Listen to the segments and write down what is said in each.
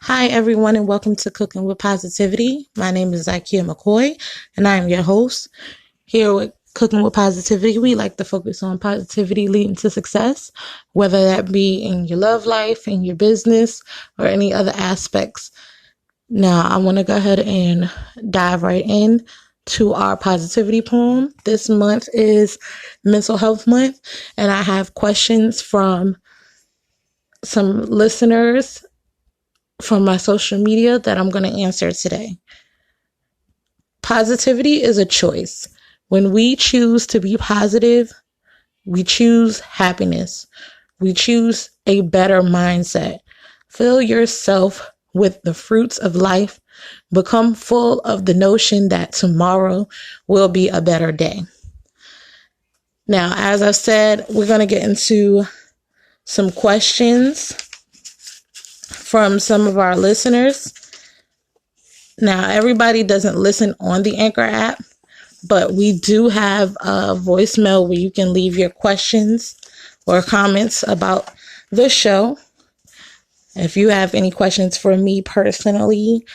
Hi, everyone, and welcome to Cooking with Positivity. My name is Zakia McCoy, and I am your host. Here with Cooking with Positivity, we like to focus on positivity leading to success, whether that be in your love life, in your business, or any other aspects. Now, I want to go ahead and dive right in to our positivity poem. This month is Mental Health Month, and I have questions from some listeners from my social media that I'm going to answer today. Positivity is a choice. When we choose to be positive, we choose happiness. We choose a better mindset. Fill yourself with the fruits of life. Become full of the notion that tomorrow will be a better day. Now, as I've said, we're going to get into some questions from some of our listeners. Now, everybody doesn't listen on the Anchor app, but we do have a voicemail where you can leave your questions or comments about the show. If you have any questions for me personally,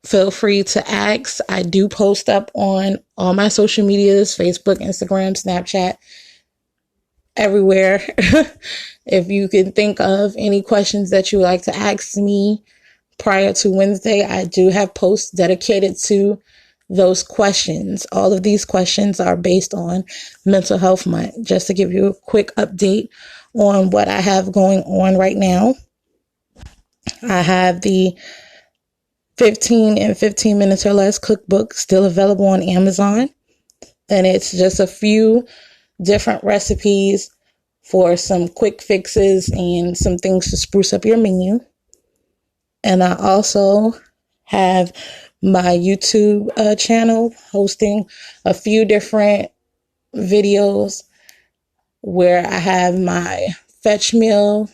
feel free to ask. I do post up on all my social medias, Facebook, Instagram, Snapchat, everywhere. If you can think of any questions that you would like to ask me prior to Wednesday, I do have posts dedicated to those questions. All of these questions are based on Mental Health Month. Just to give you a quick update on what I have going on right now, I have the 15 in 15 minutes or less cookbook still available on Amazon. And it's just a few different recipes for some quick fixes and some things to spruce up your menu. And I also have my YouTube channel hosting a few different videos where I have my fetch meal,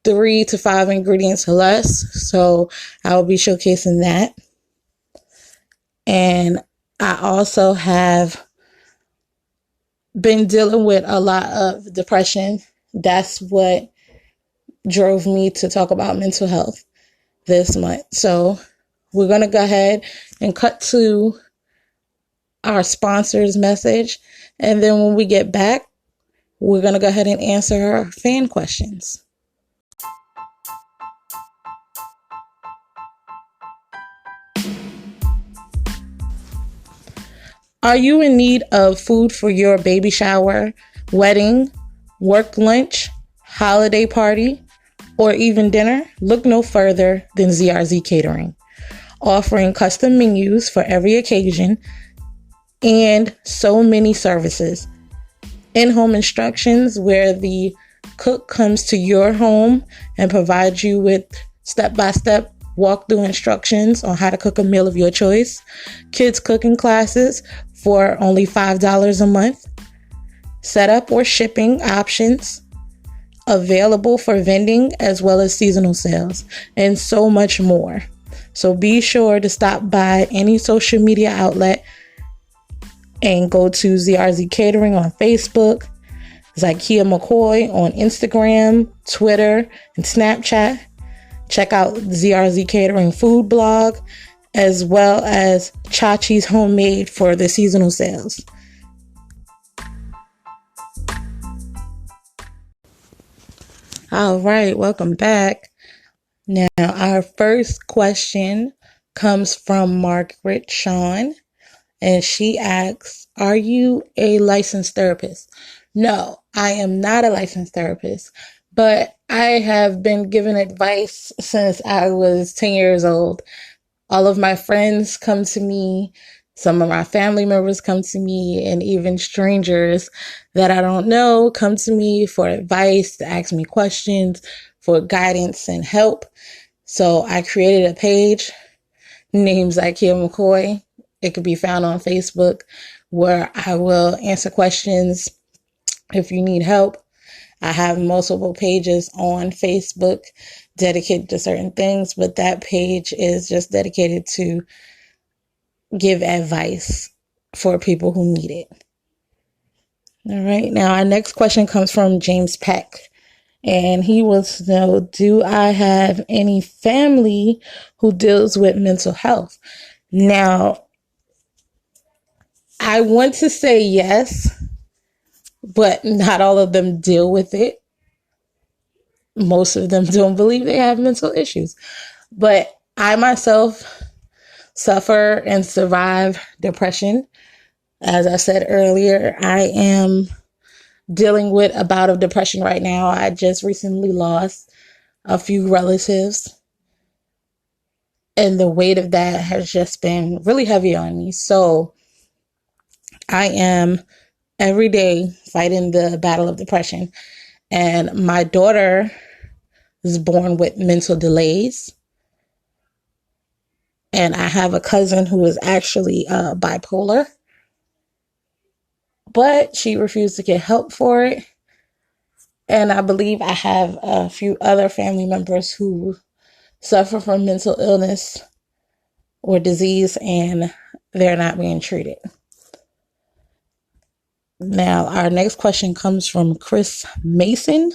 3 to 5 ingredients or less. So I will be showcasing that. And I also have been dealing with a lot of depression. That's what drove me to talk about mental health this month. So we're going to go ahead and cut to our sponsor's message. And then when we get back, we're going to go ahead and answer our fan questions. Are you in need of food for your baby shower, wedding, work lunch, holiday party, or even dinner? Look no further than ZRZ Catering, offering custom menus for every occasion and so many services. In-home instructions where the cook comes to your home and provides you with step-by-step walkthrough instructions on how to cook a meal of your choice. Kids cooking classes for only $5 a month. Setup or shipping options available for vending as well as seasonal sales, and so much more. So be sure to stop by any social media outlet and go to ZRZ Catering on Facebook, Zakia McCoy on Instagram, Twitter, and Snapchat. Check out ZRZ Catering food blog, as well as Chachi's Homemade for the seasonal sales. All right, welcome back. Now, our first question comes from Margaret Sean, and she asks, are you a licensed therapist? No, I am not a licensed therapist, but I have been given advice since I was 10 years old. All of my friends come to me, some of my family members come to me, and even strangers that I don't know come to me for advice, to ask me questions, for guidance and help. So I created a page named Zakia McCoy. It could be found on Facebook, where I will answer questions if you need help. I have multiple pages on Facebook dedicated to certain things, but that page is just dedicated to give advice for people who need it. All right. Now, our next question comes from James Peck. And he wants to know, do I have any family who deals with mental health? Now, I want to say yes, but not all of them deal with it. Most of them don't believe they have mental issues. But I myself suffer and survive depression. As I said earlier, I am dealing with a bout of depression right now. I just recently lost a few relatives, and the weight of that has just been really heavy on me. So I am every day fighting the battle of depression. And my daughter is born with mental delays. And I have a cousin who is actually bipolar, but she refused to get help for it. And I believe I have a few other family members who suffer from mental illness or disease, and they're not being treated. Now, our next question comes from Chris Mason,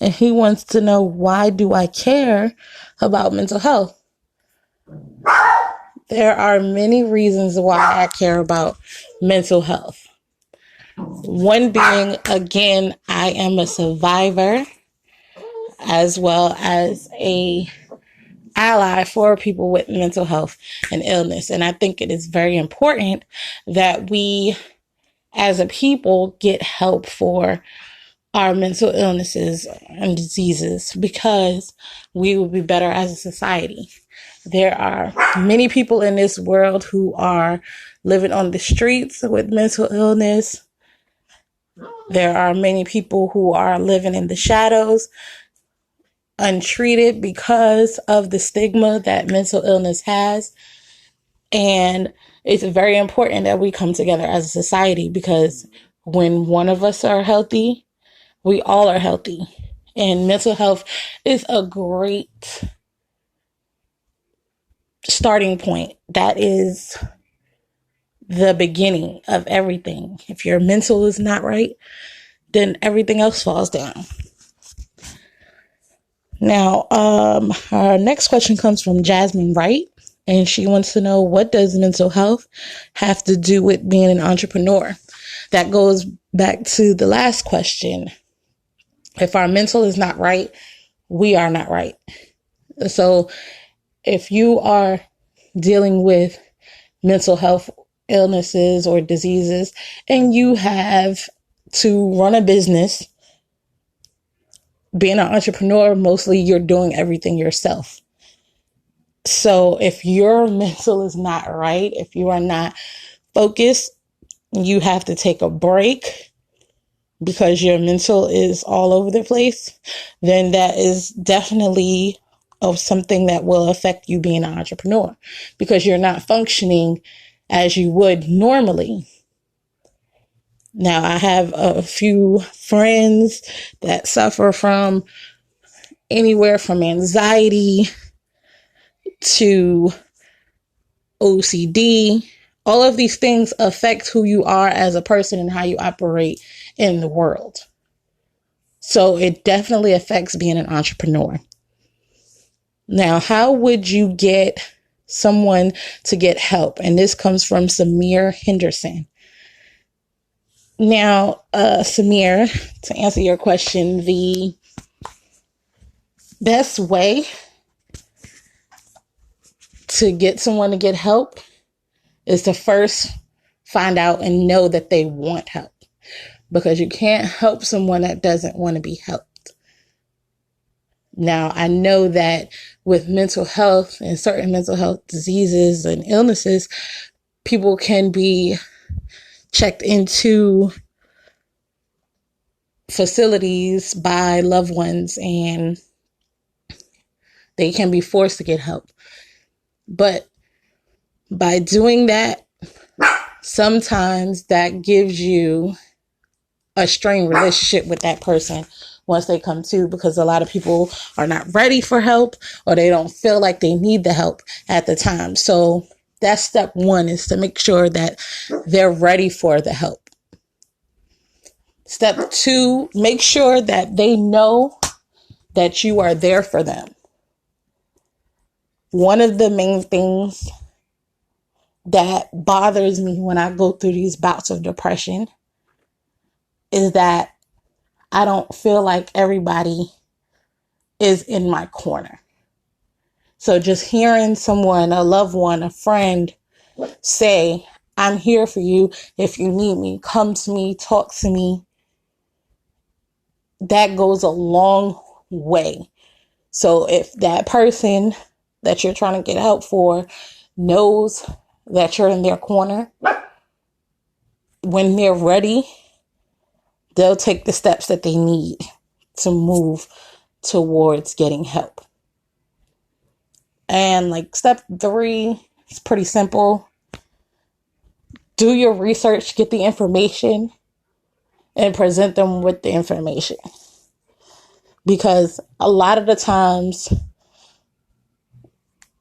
and he wants to know, why do I care about mental health? There are many reasons why I care about mental health. One being, again, I am a survivor as well as a ally for people with mental health and illness. And I think it is very important that we as a people get help for our mental illnesses and diseases, because we will be better as a society. There are many people in this world who are living on the streets with mental illness. There are many people who are living in the shadows, untreated because of the stigma that mental illness has. And it's very important that we come together as a society, because when one of us are healthy, we all are healthy. And mental health is a great starting point. That is the beginning of everything. If your mental is not right, then everything else falls down. Now, our next question comes from Jasmine Wright, and she wants to know, what does mental health have to do with being an entrepreneur? That goes back to the last question. If our mental is not right, we are not right. So if you are dealing with mental health illnesses or diseases, and you have to run a business, being an entrepreneur, mostly you're doing everything yourself. So if your mental is not right, if you are not focused, you have to take a break because your mental is all over the place, then that is definitely of something that will affect you being an entrepreneur, because you're not functioning as you would normally. Now, I have a few friends that suffer from anywhere from anxiety to OCD. All of these things affect who you are as a person and how you operate in the world. So it definitely affects being an entrepreneur. Now, how would you get someone to get help? And this comes from Samir Henderson. Now, Samir, to answer your question, the best way to get someone to get help is to first find out and know that they want help, because you can't help someone that doesn't want to be helped. Now, I know that with mental health and certain mental health diseases and illnesses, people can be checked into facilities by loved ones and they can be forced to get help. But by doing that, sometimes that gives you a strained relationship with that person once they come to, because a lot of people are not ready for help, or they don't feel like they need the help at the time. So that's step one, is to make sure that they're ready for the help. Step 2, make sure that they know that you are there for them. One of the main things that bothers me when I go through these bouts of depression is that I don't feel like everybody is in my corner. So just hearing someone, a loved one, a friend say, I'm here for you. If you need me, come to me, talk to me. That goes a long way. So if that person that you're trying to get help for knows that you're in their corner, when they're ready, they'll take the steps that they need to move towards getting help. And like step 3, it's pretty simple. Do your research, get the information, and present them with the information. Because a lot of the times,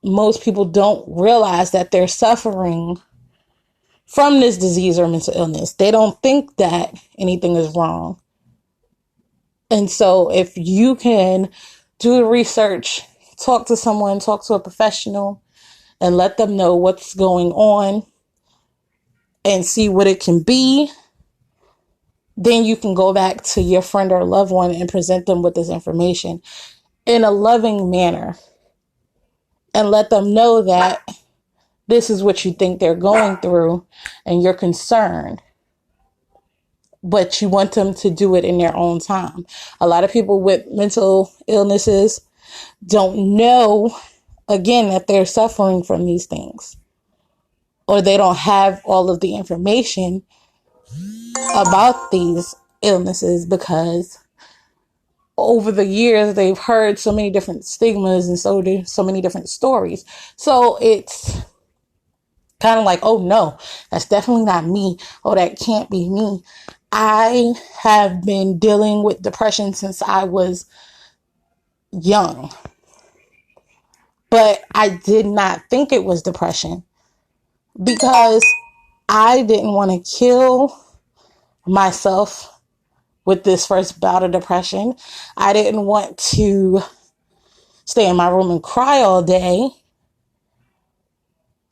most people don't realize that they're suffering from this disease or mental illness. They don't think that anything is wrong. And so if you can do the research, talk to someone, talk to a professional, and let them know what's going on and see what it can be, then you can go back to your friend or loved one and present them with this information in a loving manner and let them know that this is what you think they're going through and you're concerned, but you want them to do it in their own time. A lot of people with mental illnesses don't know, again, that they're suffering from these things, or they don't have all of the information about these illnesses because over the years they've heard so many different stigmas and so many different stories. So it's kind of like, oh no, that's definitely not me. Oh, that can't be me. I have been dealing with depression since I was young, but I did not think it was depression because I didn't want to kill myself with this first bout of depression. I didn't want to stay in my room and cry all day.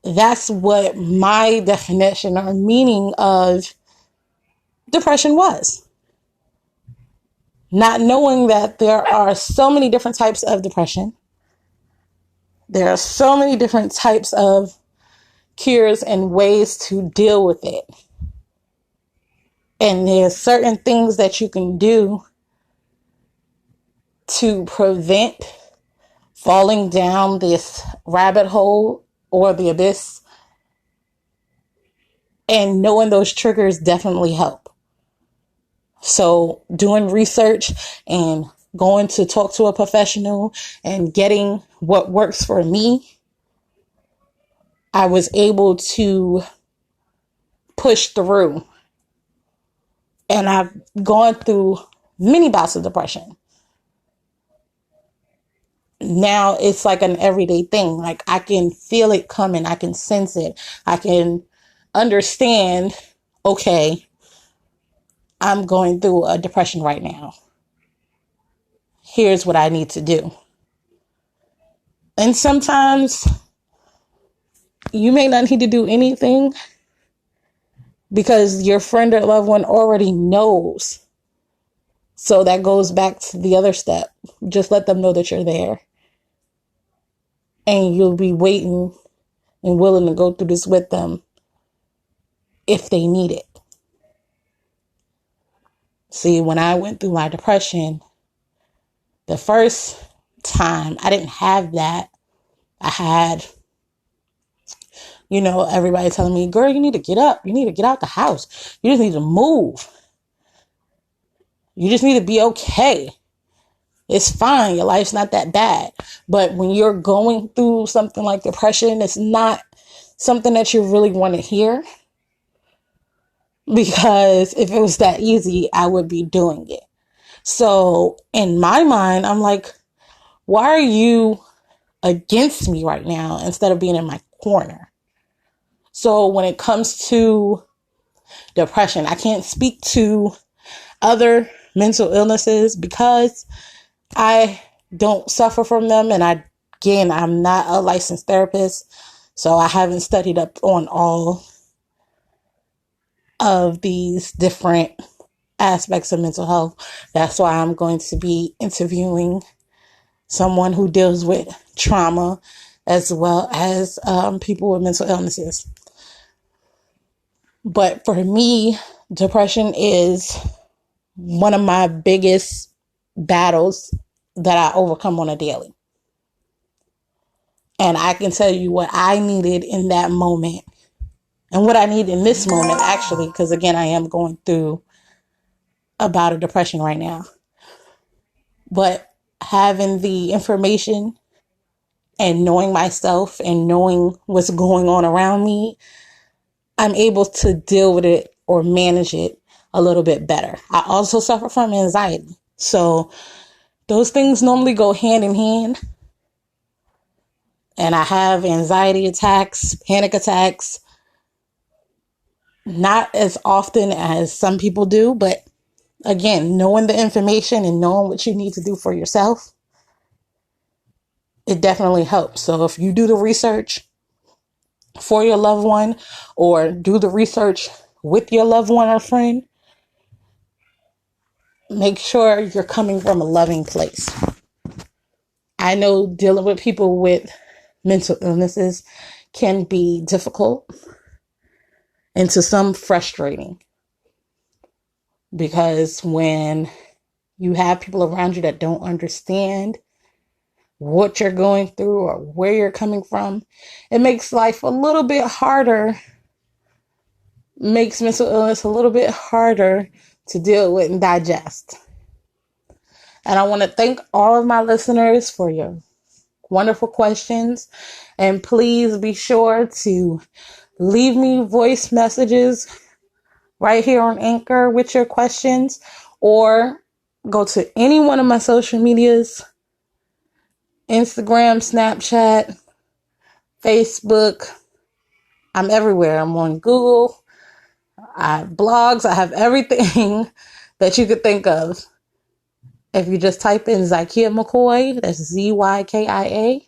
That's what my definition or meaning of depression was. Not knowing that there are so many different types of depression. There are so many different types of cures and ways to deal with it. And there's certain things that you can do to prevent falling down this rabbit hole or the abyss. And knowing those triggers definitely help. So doing research and going to talk to a professional and getting what works for me, I was able to push through. And I've gone through many bouts of depression. Now it's like an everyday thing. Like I can feel it coming. I can sense it. I can understand, okay, I'm going through a depression right now. Here's what I need to do. And sometimes you may not need to do anything because your friend or loved one already knows. So that goes back to the other step. Just let them know that you're there. And you'll be waiting and willing to go through this with them if they need it. See, when I went through my depression, the first time I didn't have that. I had, everybody telling me, girl, you need to get up. You need to get out the house. You just need to move. You just need to be okay. It's fine. Your life's not that bad. But when you're going through something like depression, it's not something that you really want to hear. Because if it was that easy, I would be doing it. So in my mind, I'm like, why are you against me right now instead of being in my corner? So when it comes to depression, I can't speak to other mental illnesses, because I don't suffer from them. And I'm not a licensed therapist, so I haven't studied up on all of these different aspects of mental health. That's why I'm going to be interviewing someone who deals with trauma as well as people with mental illnesses. But for me, depression is one of my biggest battles that I overcome on a daily. And I can tell you what I needed in that moment and what I need in this moment, actually, because again, I am going through a bout of depression right now. But having the information and knowing myself and knowing what's going on around me, I'm able to deal with it or manage it a little bit better. I also suffer from anxiety. So those things normally go hand in hand. And I have anxiety attacks, panic attacks, not as often as some people do. But again, knowing the information and knowing what you need to do for yourself, it definitely helps. So if you do the research for your loved one or do the research with your loved one or friend, make sure you're coming from a loving place. I know dealing with people with mental illnesses can be difficult and to some frustrating, because when you have people around you that don't understand what you're going through or where you're coming from, it makes life a little bit harder, makes mental illness a little bit harder to deal with and digest. And I want to thank all of my listeners for your wonderful questions. And please be sure to leave me voice messages right here on Anchor with your questions, or go to any one of my social medias, Instagram, Snapchat, Facebook. I'm everywhere. I'm on Google. I have blogs. I have everything that you could think of. If you just type in Zykia McCoy, that's ZYKIA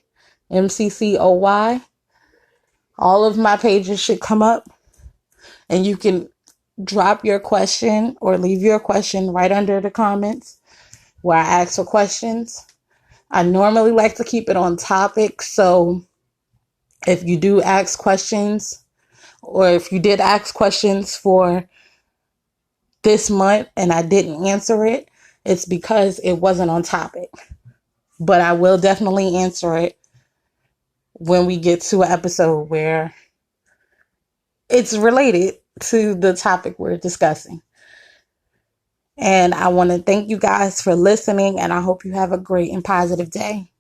MCCOY, all of my pages should come up, and you can drop your question or leave your question right under the comments where I ask for questions. I normally like to keep it on topic, so if you do ask questions, or if you did ask questions for this month and I didn't answer it, it's because it wasn't on topic. But I will definitely answer it when we get to an episode where it's related to the topic we're discussing. And I want to thank you guys for listening, and I hope you have a great and positive day.